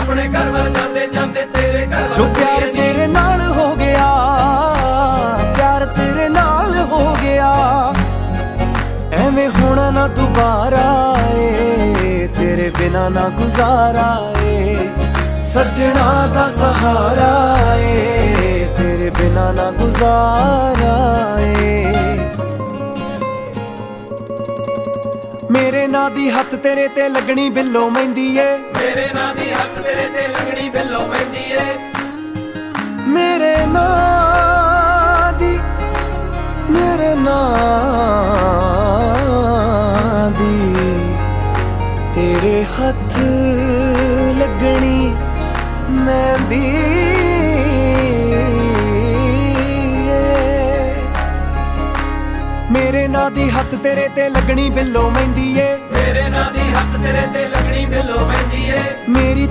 अपने घर वाल जाते जाते तेरे घर जो प्यार तेरे नाल हो गया, प्यार तेरे नाल हो गया, एवें होना ना दोबारा ए, तेरे बिना ना गुजारा ए, सजना दा सहारा ए, तेरे बिना ना गुजारा ए। मेरे नां दी हत्थ तेरे ते लगनी बिल्लो मेहंदी ए, मेरे नां दी हत्थ तेरे ते लगनी बिल्लो मेहंदी ए, मेरे नां दी, मेरे नां दी तेरे हत्थ लगनी मेहंदी मेरे नां दी हत्थ तेरे ते लगनी बिल्लो मेहंदी ए, मेरे नां दी हत्थ तेरे ते लगनी बिल्लो मेहंदी ए, मेरी